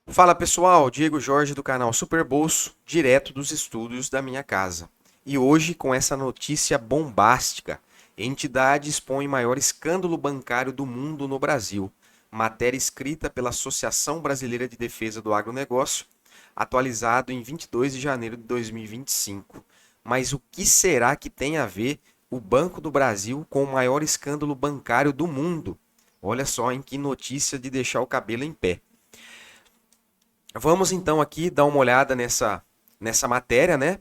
Fala pessoal, Diego Jorge do canal Super Bolso, direto dos estúdios da minha casa. E hoje com essa notícia bombástica, entidade expõe maior escândalo bancário do mundo no Brasil. Matéria escrita pela Associação Brasileira de Defesa do Agronegócio, atualizado em 22 de janeiro de 2025. Mas o que será que tem a ver o Banco do Brasil com o maior escândalo bancário do mundo? Olha só em que notícia de deixar o cabelo em pé. Vamos então aqui dar uma olhada nessa matéria, né?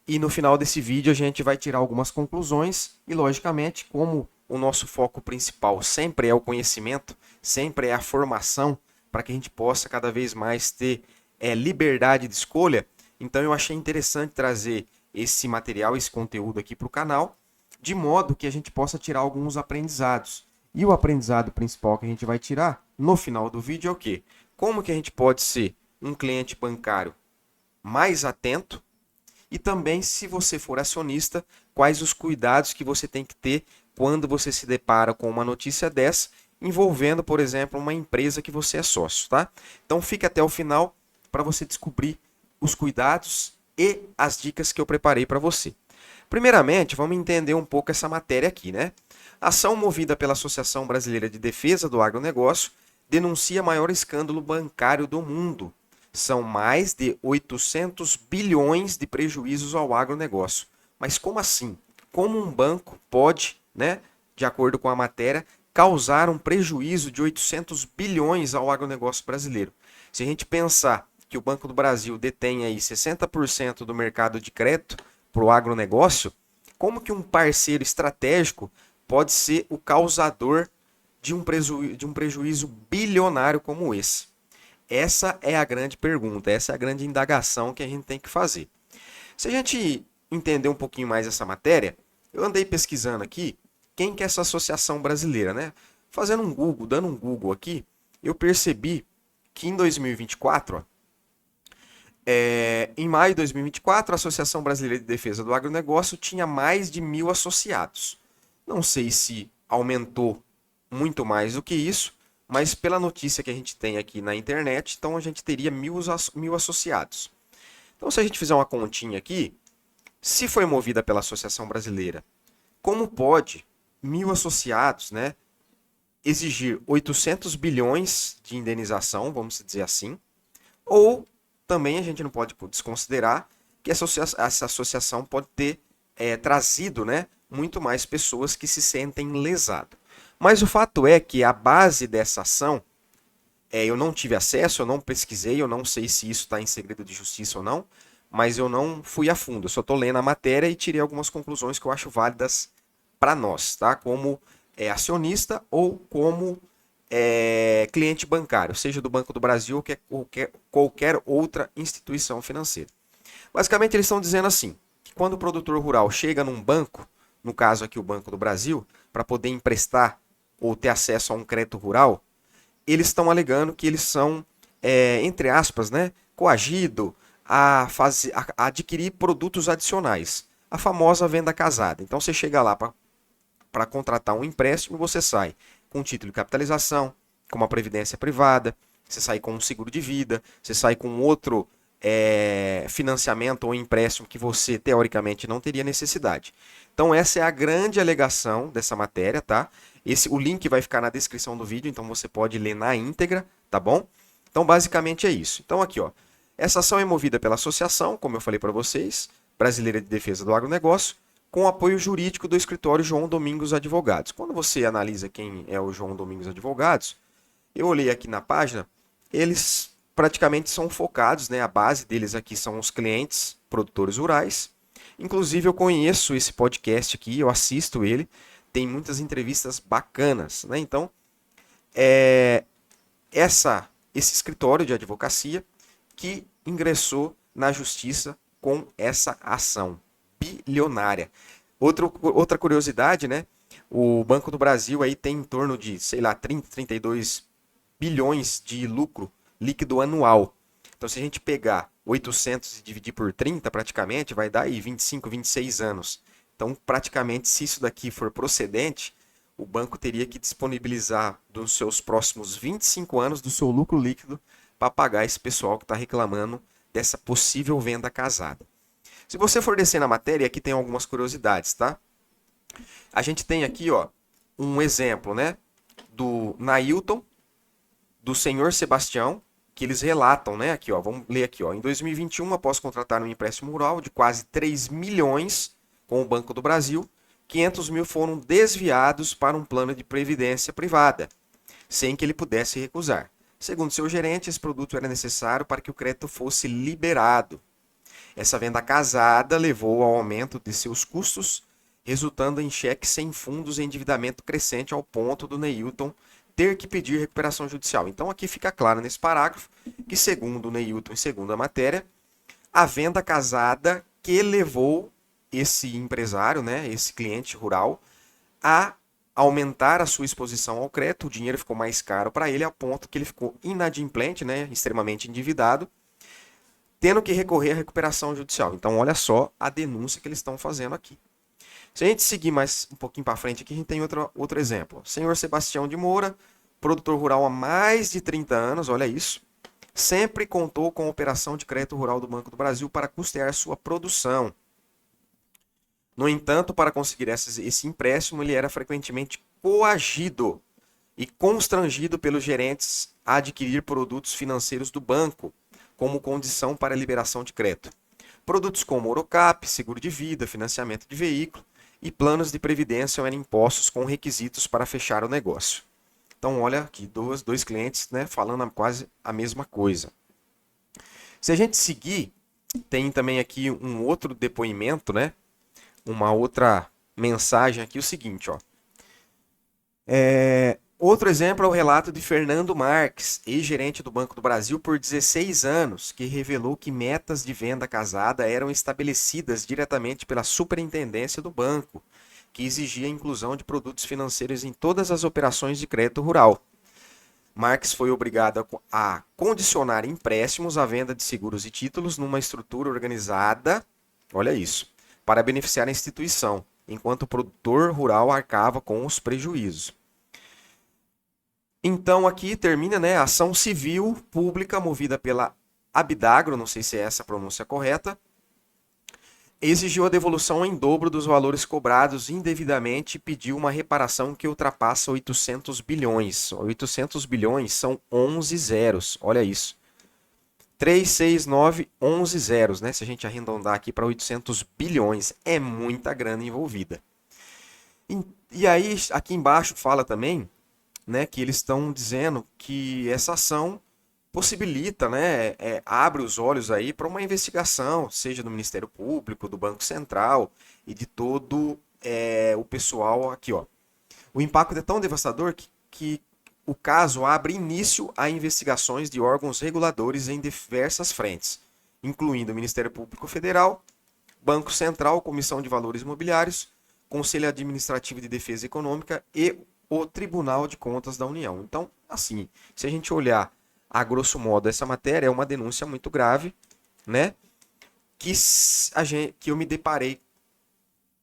E no final desse vídeo a gente vai tirar algumas conclusões e, logicamente, como o nosso foco principal sempre é o conhecimento, sempre é a formação, para que a gente possa cada vez mais ter liberdade de escolha, então eu achei interessante trazer esse material, esse conteúdo aqui para o canal, de modo que a gente possa tirar alguns aprendizados. E o aprendizado principal que a gente vai tirar no final do vídeo é o quê? Como que a gente pode ser um cliente bancário mais atento e também, se você for acionista, quais os cuidados que você tem que ter quando você se depara com uma notícia dessa, envolvendo, por exemplo, uma empresa que você é sócio, tá? Então fique até o final para você descobrir os cuidados e as dicas que eu preparei para você. Primeiramente, vamos entender um pouco essa matéria aqui, né? Ação movida pela Associação Brasileira de Defesa do Agronegócio denuncia maior escândalo bancário do mundo. São mais de 800 bilhões de prejuízos ao agronegócio. Mas como assim? Como um banco pode, né, de acordo com a matéria, causar um prejuízo de 800 bilhões ao agronegócio brasileiro? Se a gente pensar que o Banco do Brasil detém aí 60% do mercado de crédito para o agronegócio, como que um parceiro estratégico pode ser o causador de um prejuízo bilionário como esse? Essa é a grande pergunta, essa é a grande indagação que a gente tem que fazer. Se a gente entender um pouquinho mais essa matéria, eu andei pesquisando aqui quem que é essa associação brasileira, né? Fazendo um Google, dando um Google aqui, eu percebi que em 2024, em maio de 2024, a Associação Brasileira de Defesa do Agronegócio tinha mais de 1.000 associados. Não sei se aumentou muito mais do que isso, mas pela notícia que a gente tem aqui na internet, então a gente teria 1.000 associados. Então, se a gente fizer uma continha aqui, se foi movida pela Associação Brasileira, como pode 1.000 associados, né, exigir 800 bilhões de indenização, vamos dizer assim, ou também a gente não pode desconsiderar que essa associação pode ter trazido, né, muito mais pessoas que se sentem lesadas. Mas o fato é que a base dessa ação, eu não tive acesso, eu não pesquisei, eu não sei se isso está em segredo de justiça ou não, mas eu não fui a fundo. Eu só estou lendo a matéria e tirei algumas conclusões que eu acho válidas para nós, tá? Como acionista ou como cliente bancário, seja do Banco do Brasil ou qualquer outra instituição financeira. Basicamente, eles estão dizendo assim, que quando o produtor rural chega num banco, no caso aqui o Banco do Brasil, para poder emprestar ou ter acesso a um crédito rural, eles estão alegando que eles são, entre aspas, né, coagido a adquirir produtos adicionais. A famosa venda casada. Então você chega lá para contratar um empréstimo, você sai com um título de capitalização, com uma previdência privada, você sai com um seguro de vida, você sai com outro financiamento ou empréstimo que você teoricamente não teria necessidade. Então essa é a grande alegação dessa matéria, tá? O link vai ficar na descrição do vídeo, então você pode ler na íntegra, tá bom? Então basicamente é isso. Então aqui, ó, essa ação é movida pela associação, como eu falei para vocês, Brasileira de Defesa do Agronegócio, com apoio jurídico do escritório João Domingos Advogados. Quando você analisa quem é o João Domingos Advogados, eu olhei aqui na página, eles praticamente são focados, né? A base deles aqui são os clientes produtores rurais. Inclusive eu conheço esse podcast aqui, eu assisto ele, tem muitas entrevistas bacanas, né? Então, é esse escritório de advocacia que ingressou na justiça com essa ação bilionária. Outra curiosidade, né? O Banco do Brasil aí tem em torno de, sei lá, 30, 32 bilhões de lucro líquido anual. Então, se a gente pegar 800 e dividir por 30, praticamente, vai dar aí 25, 26 anos. Então, praticamente, se isso daqui for procedente, o banco teria que disponibilizar dos seus próximos 25 anos do seu lucro líquido para pagar esse pessoal que está reclamando dessa possível venda casada. Se você for descer na matéria, aqui tem algumas curiosidades, tá? A gente tem aqui, ó, um exemplo, né, do Nailton, do senhor Sebastião, que eles relatam, né, aqui, ó, vamos ler aqui, ó, em 2021, após contratar um empréstimo rural de quase 3 milhões com o Banco do Brasil, 500 mil foram desviados para um plano de previdência privada, sem que ele pudesse recusar. Segundo seu gerente, esse produto era necessário para que o crédito fosse liberado. Essa venda casada levou ao aumento de seus custos, resultando em cheques sem fundos e endividamento crescente ao ponto do Neilton ter que pedir recuperação judicial. Então aqui fica claro nesse parágrafo que, segundo o Neilton e segundo a matéria, a venda casada que levou esse empresário, né, esse cliente rural, a aumentar a sua exposição ao crédito, o dinheiro ficou mais caro para ele, a ponto que ele ficou inadimplente, né, extremamente endividado, tendo que recorrer à recuperação judicial. Então, olha só a denúncia que eles estão fazendo aqui. Se a gente seguir mais um pouquinho para frente aqui, a gente tem outro exemplo. Senhor Sebastião de Moura, produtor rural há mais de 30 anos, olha isso, sempre contou com a operação de crédito rural do Banco do Brasil para custear sua produção. No entanto, para conseguir esse empréstimo, ele era frequentemente coagido e constrangido pelos gerentes a adquirir produtos financeiros do banco, como condição para a liberação de crédito. Produtos como Orocap, seguro de vida, financiamento de veículo e planos de previdência eram impostos com requisitos para fechar o negócio. Então, olha aqui, dois clientes, né, falando quase a mesma coisa. Se a gente seguir, tem também aqui um outro depoimento, né, uma outra mensagem aqui, o seguinte, ó. Outro exemplo é o relato de Fernando Marques, ex-gerente do Banco do Brasil por 16 anos, que revelou que metas de venda casada eram estabelecidas diretamente pela superintendência do banco, que exigia a inclusão de produtos financeiros em todas as operações de crédito rural. Marques foi obrigado a condicionar empréstimos à venda de seguros e títulos numa estrutura organizada, olha isso, para beneficiar a instituição, enquanto o produtor rural arcava com os prejuízos. Então aqui termina, né, a ação civil pública movida pela Abdagro, não sei se é essa a pronúncia correta, exigiu a devolução em dobro dos valores cobrados indevidamente e pediu uma reparação que ultrapassa 800 bilhões. 800 bilhões são 11 zeros, olha isso. 3, 6, 9, 11 zeros, né? Se a gente arredondar aqui para 800 bilhões, é muita grana envolvida. E aí, aqui embaixo fala também, né, que eles estão dizendo que essa ação possibilita, né, abre os olhos aí para uma investigação, seja do Ministério Público, do Banco Central e de todo o pessoal aqui, ó. O impacto é tão devastador que o caso abre início a investigações de órgãos reguladores em diversas frentes, incluindo o Ministério Público Federal, Banco Central, Comissão de Valores Imobiliários, Conselho Administrativo de Defesa Econômica e o Tribunal de Contas da União. Então, assim, se a gente olhar a grosso modo essa matéria, é uma denúncia muito grave, né? Que eu me deparei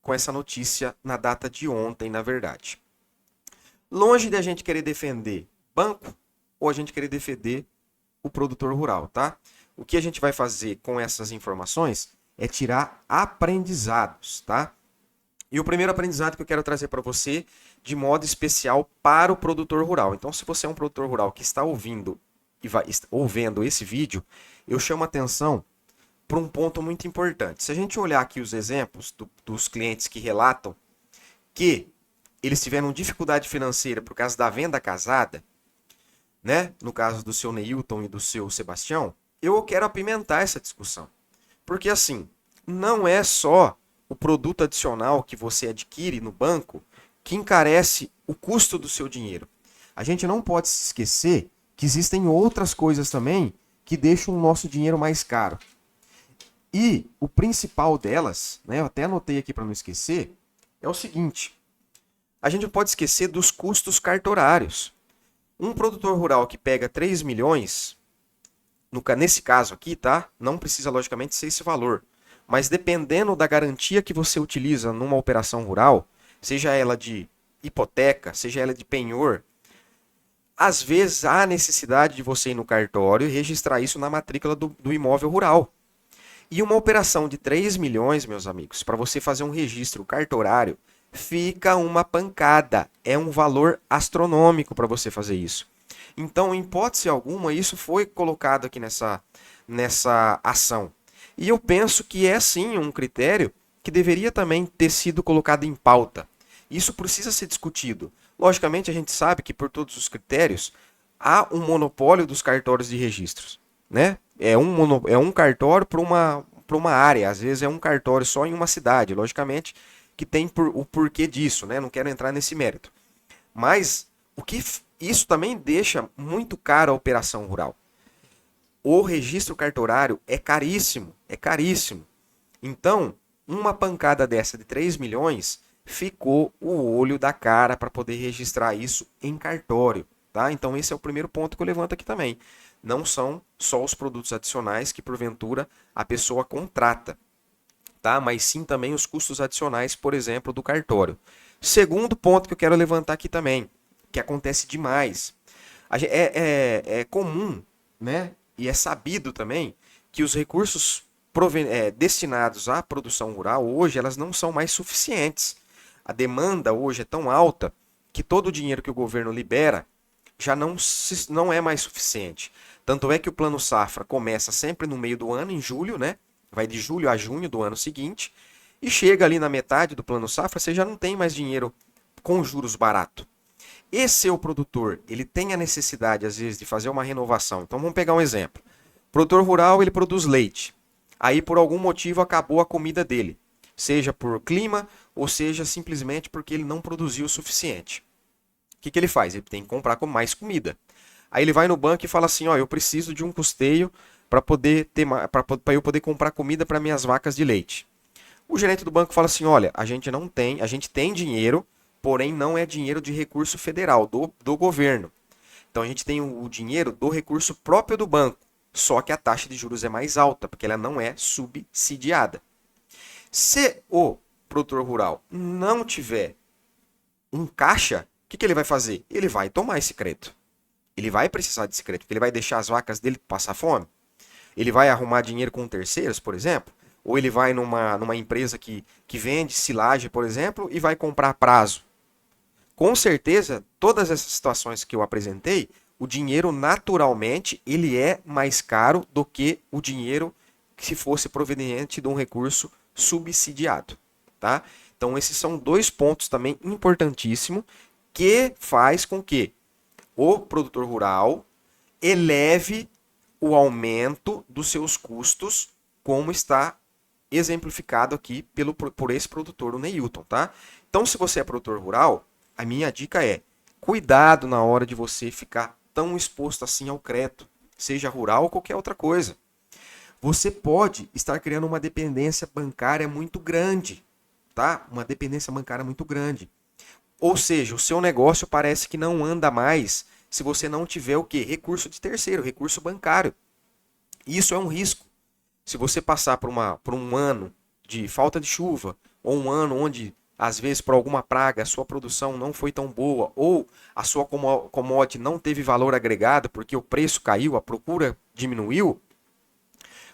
com essa notícia na data de ontem, na verdade. Longe de a gente querer defender banco ou a gente querer defender o produtor rural, tá? O que a gente vai fazer com essas informações é tirar aprendizados, tá? E o primeiro aprendizado que eu quero trazer para você, de modo especial para o produtor rural. Então, se você é um produtor rural que está ouvindo e vendo esse vídeo, eu chamo a atenção para um ponto muito importante. Se a gente olhar aqui os exemplos dos clientes que relatam que eles tiveram dificuldade financeira por causa da venda casada, né? No caso do seu Neilton e do seu Sebastião, eu quero apimentar essa discussão. Porque assim, não é só o produto adicional que você adquire no banco que encarece o custo do seu dinheiro. A gente não pode se esquecer que existem outras coisas também que deixam o nosso dinheiro mais caro. E o principal delas, né, eu até anotei aqui para não esquecer, é o seguinte: a gente não pode esquecer dos custos cartorários. Um produtor rural que pega 3 milhões, nesse caso aqui, tá? Não precisa logicamente ser esse valor, mas dependendo da garantia que você utiliza numa operação rural, seja ela de hipoteca, seja ela de penhor, às vezes há necessidade de você ir no cartório e registrar isso na matrícula do imóvel rural. E uma operação de 3 milhões, meus amigos, para você fazer um registro cartorário, fica uma pancada. É um valor astronômico para você fazer isso. Então, em hipótese alguma, isso foi colocado aqui nessa ação. E eu penso que é sim um critério que deveria também ter sido colocado em pauta. Isso precisa ser discutido. Logicamente, a gente sabe que por todos os critérios há um monopólio dos cartórios de registros, né? É um cartório para uma área, às vezes é um cartório só em uma cidade, logicamente que tem o porquê disso, né? Não quero entrar nesse mérito. Mas isso também deixa muito caro a operação rural. O registro cartorário é caríssimo, é caríssimo. Então, uma pancada dessa de 3 milhões ficou o olho da cara para poder registrar isso em cartório. Tá? Então, esse é o primeiro ponto que eu levanto aqui também. Não são só os produtos adicionais que, porventura, a pessoa contrata, tá? Mas sim também os custos adicionais, por exemplo, do cartório. Segundo ponto que eu quero levantar aqui também, que acontece demais. É comum, né? E é sabido também que os recursos destinados à produção rural hoje elas não são mais suficientes. A demanda hoje é tão alta que todo o dinheiro que o governo libera já não é mais suficiente. Tanto é que o Plano Safra começa sempre no meio do ano, em julho, né? Vai de julho a junho do ano seguinte, e chega ali na metade do Plano Safra, você já não tem mais dinheiro com juros barato. E se o produtor ele tem a necessidade, às vezes, de fazer uma renovação. Então vamos pegar um exemplo. O produtor rural ele produz leite. Aí por algum motivo acabou a comida dele. Seja por clima ou seja simplesmente porque ele não produziu o suficiente. O que ele faz? Ele tem que comprar com mais comida. Aí ele vai no banco e fala assim, ó, eu preciso de um custeio para eu poder comprar comida para minhas vacas de leite. O gerente do banco fala assim, olha, a gente tem dinheiro, porém não é dinheiro de recurso federal, do governo. Então a gente tem o dinheiro do recurso próprio do banco, só que a taxa de juros é mais alta, porque ela não é subsidiada. Se o produtor rural não tiver um caixa, o que ele vai fazer? Ele vai tomar esse crédito. Ele vai precisar desse crédito, porque ele vai deixar as vacas dele passar fome. Ele vai arrumar dinheiro com terceiros, por exemplo. Ou ele vai numa empresa que vende silagem, por exemplo, e vai comprar a prazo. Com certeza, todas essas situações que eu apresentei, o dinheiro naturalmente ele é mais caro do que o dinheiro que se fosse proveniente de um recurso subsidiado, tá? Então esses são dois pontos também importantíssimos que faz com que o produtor rural eleve o aumento dos seus custos, como está exemplificado aqui por esse produtor, o Neilton, tá? Então, se você é produtor rural, a minha dica é cuidado na hora de você ficar tão exposto assim ao crédito, seja rural ou qualquer outra coisa. Você pode estar criando uma dependência bancária muito grande, tá? Uma dependência bancária muito grande. Ou seja, o seu negócio parece que não anda mais se você não tiver o quê? Recurso de terceiro, recurso bancário. Isso é um risco. Se você passar por um ano de falta de chuva, ou um ano onde, às vezes, por alguma praga, a sua produção não foi tão boa, ou a sua commodity não teve valor agregado porque o preço caiu, a procura diminuiu,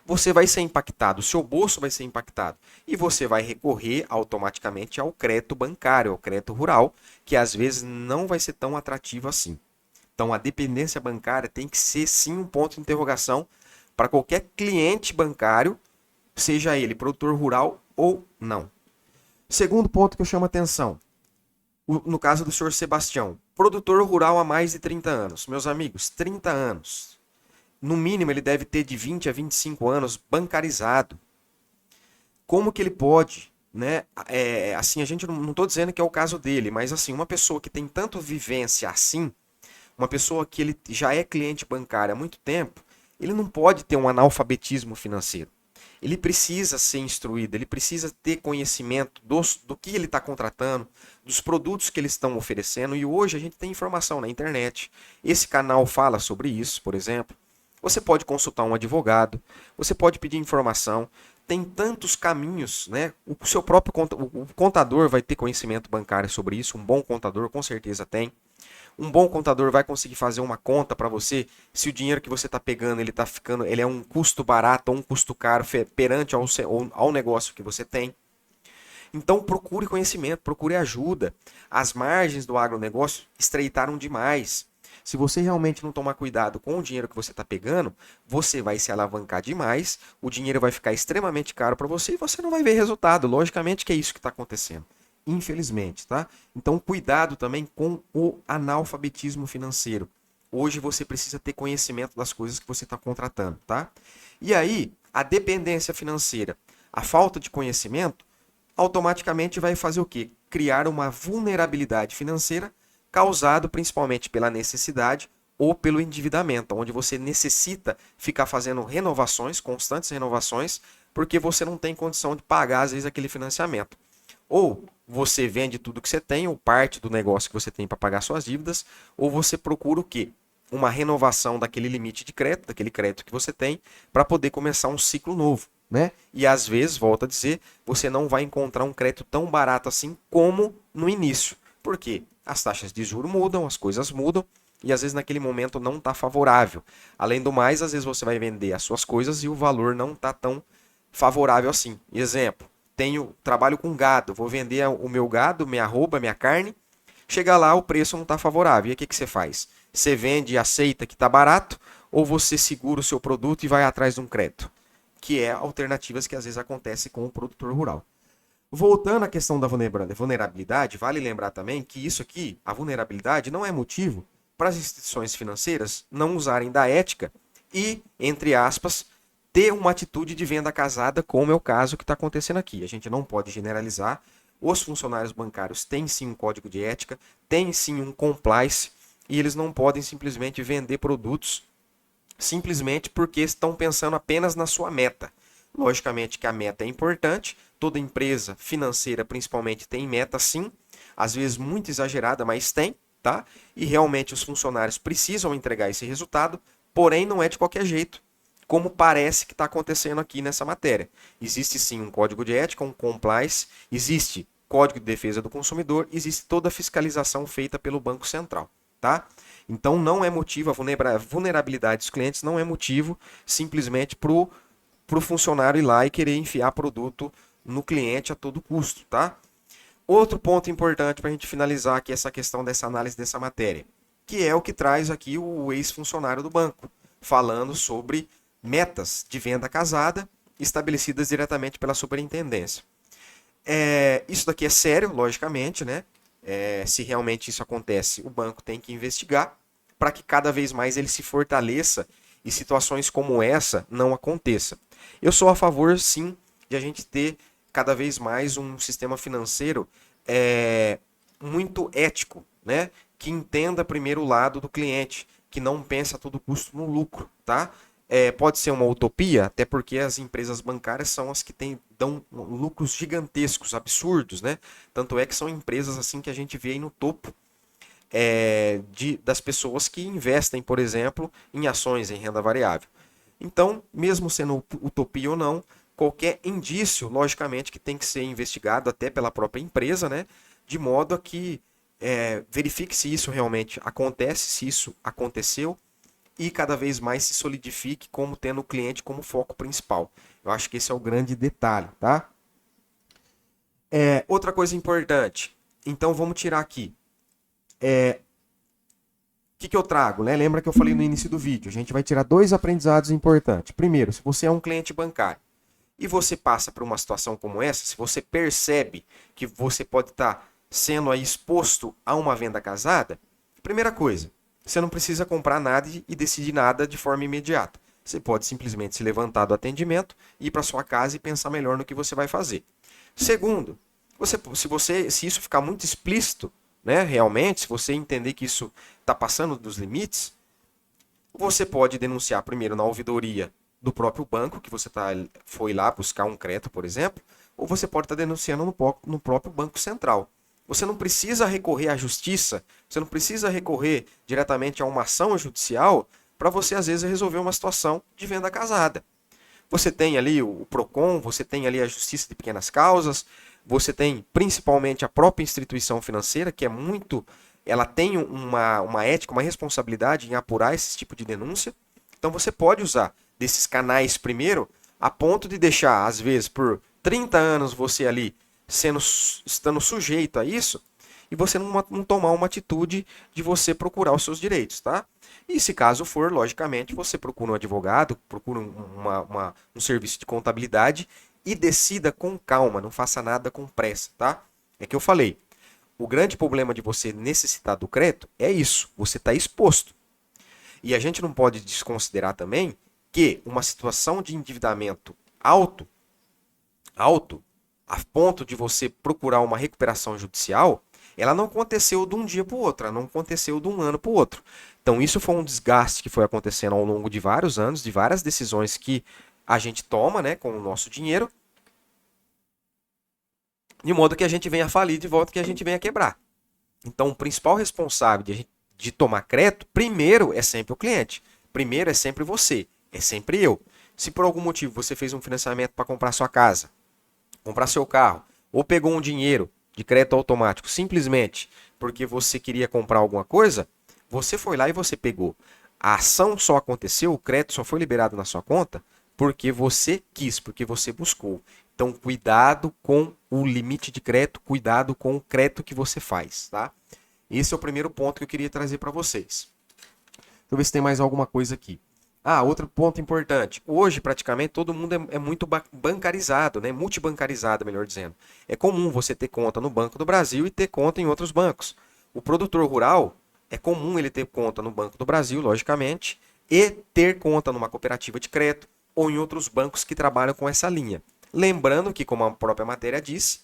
você vai ser impactado, o seu bolso vai ser impactado. E você vai recorrer automaticamente ao crédito bancário, ao crédito rural, que às vezes não vai ser tão atrativo assim. Então a dependência bancária tem que ser sim um ponto de interrogação para qualquer cliente bancário, seja ele produtor rural ou não. Segundo ponto que eu chamo a atenção, no caso do senhor Sebastião, produtor rural há mais de 30 anos. Meus amigos, 30 anos. No mínimo ele deve ter de 20 a 25 anos bancarizado. Como que ele pode, né? Assim, a gente não estou dizendo que é o caso dele, mas assim, uma pessoa que tem tanto vivência assim, uma pessoa que ele já é cliente bancário há muito tempo, ele não pode ter um analfabetismo financeiro. Ele precisa ser instruído, ele precisa ter conhecimento do que ele está contratando, dos produtos que eles estão oferecendo. E hoje a gente tem informação na internet. Esse canal fala sobre isso, por exemplo. Você pode consultar um advogado, você pode pedir informação. Tem tantos caminhos, né? O seu próprio o contador vai ter conhecimento bancário sobre isso. Um bom contador com certeza tem. Um bom contador vai conseguir fazer uma conta para você se o dinheiro que você está pegando ele é um custo barato ou um custo caro perante ao negócio que você tem. Então procure conhecimento, procure ajuda. As margens do agronegócio estreitaram demais. Se você realmente não tomar cuidado com o dinheiro que você está pegando, você vai se alavancar demais, o dinheiro vai ficar extremamente caro para você e você não vai ver resultado. Logicamente que é isso que está acontecendo. Infelizmente, tá? Então cuidado também com o analfabetismo financeiro. Hoje você precisa ter conhecimento das coisas que você está contratando, tá? E aí, a dependência financeira, a falta de conhecimento, automaticamente vai fazer o quê? Criar uma vulnerabilidade financeira causado principalmente pela necessidade ou pelo endividamento, onde você necessita ficar fazendo renovações, constantes renovações, porque você não tem condição de pagar às vezes aquele financiamento. Ou você vende tudo que você tem, ou parte do negócio que você tem para pagar suas dívidas, ou você procura o quê? Uma renovação daquele limite de crédito, daquele crédito que você tem, para poder começar um ciclo novo. Né? E às vezes, volto a dizer, você não vai encontrar um crédito tão barato assim como no início. Por quê? As taxas de juros mudam, as coisas mudam e às vezes naquele momento não está favorável. Além do mais, às vezes você vai vender as suas coisas e o valor não está tão favorável assim. Exemplo, trabalho com gado, vou vender o meu gado, minha arroba, minha carne, chega lá, o preço não está favorável. E aí o que você faz? Você vende e aceita que está barato ou você segura o seu produto e vai atrás de um crédito? Que é alternativas que às vezes acontecem com o produtor rural. Voltando à questão da vulnerabilidade, vale lembrar também que isso aqui, a vulnerabilidade, não é motivo para as instituições financeiras não usarem da ética e, entre aspas, ter uma atitude de venda casada, como é o caso que está acontecendo aqui. A gente não pode generalizar. Os funcionários bancários têm sim um código de ética, têm sim um compliance e eles não podem simplesmente vender produtos simplesmente porque estão pensando apenas na sua meta. Logicamente que a meta é importante, toda empresa financeira principalmente tem meta sim, às vezes muito exagerada, mas tem, tá? E realmente os funcionários precisam entregar esse resultado, porém não é de qualquer jeito, como parece que está acontecendo aqui nessa matéria. Existe sim um código de ética, um compliance, existe código de defesa do consumidor, existe toda a fiscalização feita pelo Banco Central, tá? Então não é motivo, a vulnerabilidade dos clientes não é motivo simplesmente para o funcionário ir lá e querer enfiar produto no cliente a todo custo, tá? Outro ponto importante para a gente finalizar aqui essa questão dessa análise dessa matéria, que é o que traz aqui o ex-funcionário do banco, falando sobre metas de venda casada estabelecidas diretamente pela superintendência. Isso daqui é sério, logicamente, né? Se realmente isso acontece, o banco tem que investigar para que cada vez mais ele se fortaleça e situações como essa não aconteçam. Eu sou a favor, sim, de a gente ter cada vez mais um sistema financeiro muito ético, né? Que entenda primeiro o lado do cliente, que não pense a todo custo no lucro, tá? Pode ser uma utopia, até porque as empresas bancárias são as que dão lucros gigantescos, absurdos, né? Tanto é que são empresas assim que a gente vê aí no topo das pessoas que investem, por exemplo, em ações em renda variável. Então, mesmo sendo utopia ou não, qualquer indício, logicamente, que tem que ser investigado até pela própria empresa, né? De modo a que verifique se isso realmente acontece, se isso aconteceu, e cada vez mais se solidifique como tendo o cliente como foco principal. Eu acho que esse é o grande detalhe, tá? Outra coisa importante. Então, vamos tirar aqui. O que eu trago, né? Lembra que eu falei no início do vídeo? A gente vai tirar 2 aprendizados importantes. Primeiro, se você é um cliente bancário e você passa por uma situação como essa, se você percebe que você pode estar sendo aí exposto a uma venda casada, primeira coisa, você não precisa comprar nada e decidir nada de forma imediata. Você pode simplesmente se levantar do atendimento, ir para sua casa e pensar melhor no que você vai fazer. Segundo, se isso ficar muito explícito, né, realmente, se você entender que isso está passando dos limites, você pode denunciar primeiro na ouvidoria do próprio banco, que você foi lá buscar um crédito, por exemplo, ou você pode estar denunciando no próprio Banco Central. Você não precisa recorrer à justiça, você não precisa recorrer diretamente a uma ação judicial para você, às vezes, resolver uma situação de venda casada. Você tem ali o PROCON, você tem ali a Justiça de Pequenas Causas, você tem principalmente a própria instituição financeira, que é muito ela tem uma ética, uma responsabilidade em apurar esse tipo de denúncia. Então você pode usar desses canais primeiro, a ponto de deixar, às vezes, por 30 anos você ali estando sujeito a isso, e você não tomar uma atitude de você procurar os seus direitos, tá? E se caso for, logicamente, você procura um advogado, procura um serviço de contabilidade e decida com calma, não faça nada com pressa, tá? É que eu falei, o grande problema de você necessitar do crédito é isso, você está exposto. E a gente não pode desconsiderar também que uma situação de endividamento alto, a ponto de você procurar uma recuperação judicial, ela não aconteceu de um dia para o outro, ela não aconteceu de um ano para o outro. Então isso foi um desgaste que foi acontecendo ao longo de vários anos, de várias decisões que a gente toma, né, com o nosso dinheiro, de modo que a gente venha falir de volta, que a gente venha quebrar. Então o principal responsável de tomar crédito, primeiro é sempre o cliente, primeiro é sempre você, é sempre eu. Se por algum motivo você fez um financiamento para comprar sua casa, comprar seu carro, ou pegou um dinheiro de crédito automático simplesmente porque você queria comprar alguma coisa, você foi lá e você pegou. A ação só aconteceu, o crédito só foi liberado na sua conta porque você quis, porque você buscou. Então, cuidado com o limite de crédito, cuidado com o crédito que você faz, tá? Esse é o primeiro ponto que eu queria trazer para vocês. Deixa eu ver se tem mais alguma coisa aqui. Ah, outro ponto importante. Hoje, praticamente, todo mundo é muito bancarizado, né? Multibancarizado, melhor dizendo. É comum você ter conta no Banco do Brasil e ter conta em outros bancos. O produtor rural, é comum ele ter conta no Banco do Brasil, logicamente, e ter conta numa cooperativa de crédito ou em outros bancos que trabalham com essa linha. Lembrando que, como a própria matéria disse,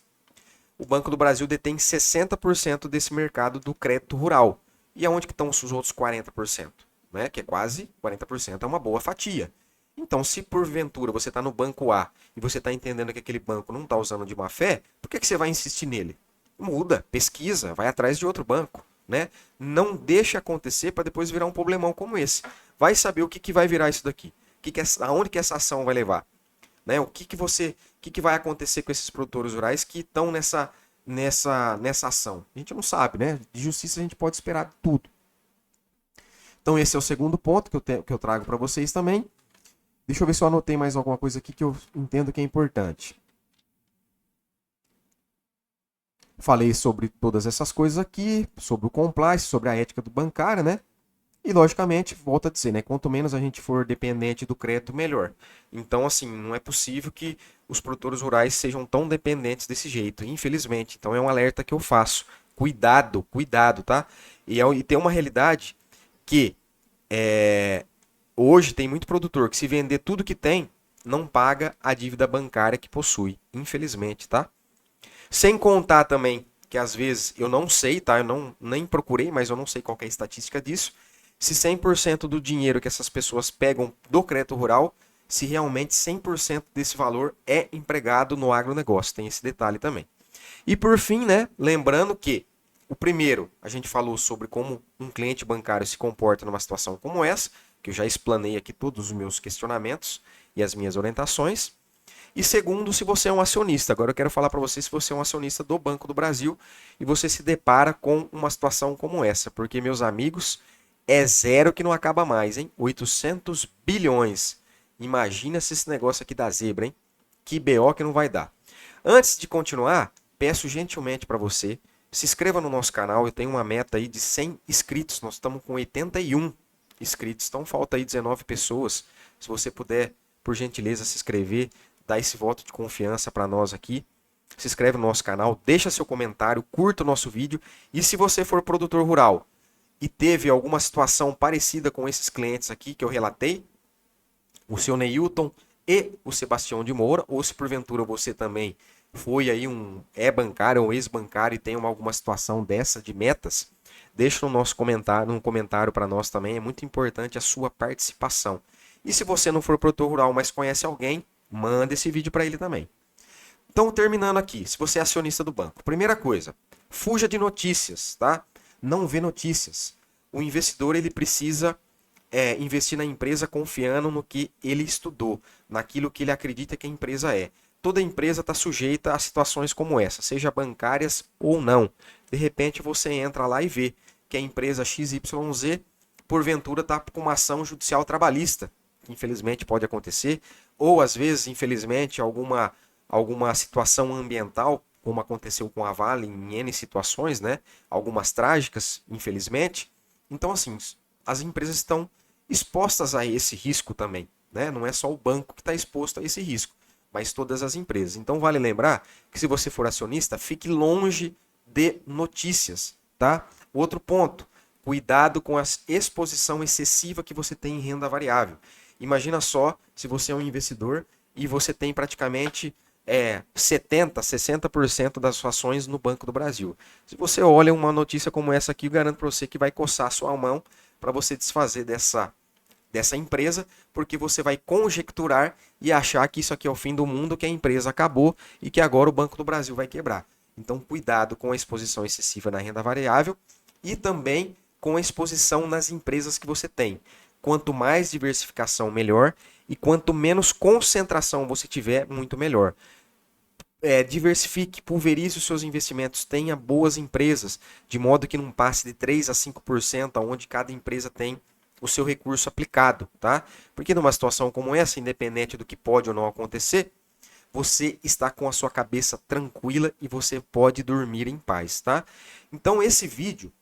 o Banco do Brasil detém 60% desse mercado do crédito rural. E aonde que estão os outros 40%? Né? Que é quase 40%, é uma boa fatia. Então, se porventura você está no banco A e você está entendendo que aquele banco não está usando de má fé, por que você vai insistir nele? Muda, pesquisa, vai atrás de outro banco. Né? Não deixa acontecer para depois virar um problemão como esse. Vai saber o que vai virar isso daqui. Aonde que essa ação vai levar? Né? O que vai acontecer com esses produtores rurais que estão nessa ação? A gente não sabe, né? De justiça a gente pode esperar tudo. Então esse é o segundo ponto que eu trago para vocês também. Deixa eu ver se eu anotei mais alguma coisa aqui que eu entendo que é importante. Falei sobre todas essas coisas aqui, sobre o compliance, sobre a ética do bancário, né? E, logicamente, volto a dizer, né? Quanto menos a gente for dependente do crédito, melhor. Então, assim, não é possível que os produtores rurais sejam tão dependentes desse jeito, infelizmente. Então, é um alerta que eu faço. Cuidado, cuidado, tá? E tem uma realidade que hoje tem muito produtor que se vender tudo que tem, não paga a dívida bancária que possui, infelizmente, tá? Sem contar também que às vezes eu não sei, tá? Eu nem procurei, mas eu não sei qual é a estatística disso. Se 100% do dinheiro que essas pessoas pegam do crédito rural, se realmente 100% desse valor é empregado no agronegócio. Tem esse detalhe também. E por fim, né? Lembrando que o primeiro, a gente falou sobre como um cliente bancário se comporta numa situação como essa, que eu já explanei aqui todos os meus questionamentos e as minhas orientações. E segundo, se você é um acionista. Agora eu quero falar para você se você é um acionista do Banco do Brasil e você se depara com uma situação como essa. Porque, meus amigos, é zero que não acaba mais, hein? 800 bilhões. Imagina se esse negócio aqui dá zebra, hein? Que BO que não vai dar. Antes de continuar, peço gentilmente para você, se inscreva no nosso canal. Eu tenho uma meta aí de 100 inscritos. Nós estamos com 81 inscritos. Então falta aí 19 pessoas. Se você puder, por gentileza, se inscrever, dar esse voto de confiança para nós aqui. Se inscreve no nosso canal, deixa seu comentário, curta o nosso vídeo. E se você for produtor rural e teve alguma situação parecida com esses clientes aqui que eu relatei, o seu Neilton e o Sebastião de Moura, ou se porventura você também foi aí bancário ou ex-bancário e tem alguma situação dessa de metas, deixa no nosso comentário para nós também, é muito importante a sua participação. E se você não for produtor rural, mas conhece alguém, manda esse vídeo para ele também. Então, terminando aqui, se você é acionista do banco, primeira coisa, fuja de notícias, tá? Não vê notícias. O investidor ele precisa investir na empresa confiando no que ele estudou, naquilo que ele acredita que a empresa é. Toda empresa está sujeita a situações como essa, seja bancárias ou não. De repente você entra lá e vê que a empresa XYZ, porventura, está com uma ação judicial trabalhista, que infelizmente pode acontecer, ou às vezes, infelizmente, alguma situação ambiental, como aconteceu com a Vale em N situações, né? Algumas trágicas, infelizmente. Então, assim, as empresas estão expostas a esse risco também, né? Não é só o banco que está exposto a esse risco, mas todas as empresas. Então, vale lembrar que se você for acionista, fique longe de notícias, tá? Outro ponto, cuidado com a exposição excessiva que você tem em renda variável. Imagina só se você é um investidor e você tem praticamente 70%, 60% das suas ações no Banco do Brasil. Se você olha uma notícia como essa aqui, eu garanto para você que vai coçar a sua mão para você desfazer dessa empresa, porque você vai conjecturar e achar que isso aqui é o fim do mundo, que a empresa acabou e que agora o Banco do Brasil vai quebrar. Então, cuidado com a exposição excessiva na renda variável e também com a exposição nas empresas que você tem. Quanto mais diversificação, melhor. E quanto menos concentração você tiver, muito melhor. Diversifique, pulverize os seus investimentos, tenha boas empresas, de modo que não passe de 3 a 5%, onde cada empresa tem o seu recurso aplicado, tá? Porque numa situação como essa, independente do que pode ou não acontecer, você está com a sua cabeça tranquila e você pode dormir em paz, tá? Então esse vídeo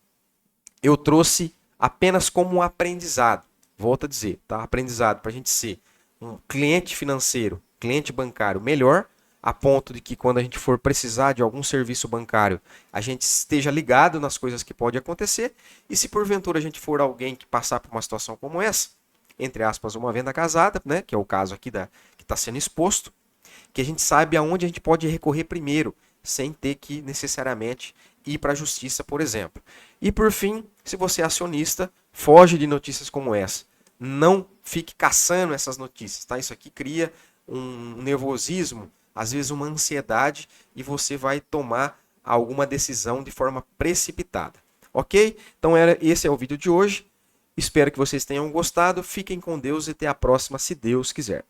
eu trouxe apenas como um aprendizado. Volto a dizer, tá? Aprendizado para a gente ser um cliente financeiro, cliente bancário melhor, a ponto de que quando a gente for precisar de algum serviço bancário, a gente esteja ligado nas coisas que podem acontecer. E se porventura a gente for alguém que passar por uma situação como essa, entre aspas, uma venda casada, né? Que é o caso aqui que está sendo exposto, que a gente sabe aonde a gente pode recorrer primeiro, sem ter que necessariamente ir para a justiça, por exemplo. E por fim, se você é acionista, foge de notícias como essa. Não fique caçando essas notícias, tá? Isso aqui cria um nervosismo, às vezes uma ansiedade, e você vai tomar alguma decisão de forma precipitada. Ok? Então esse é o vídeo de hoje. Espero que vocês tenham gostado. Fiquem com Deus e até a próxima, se Deus quiser.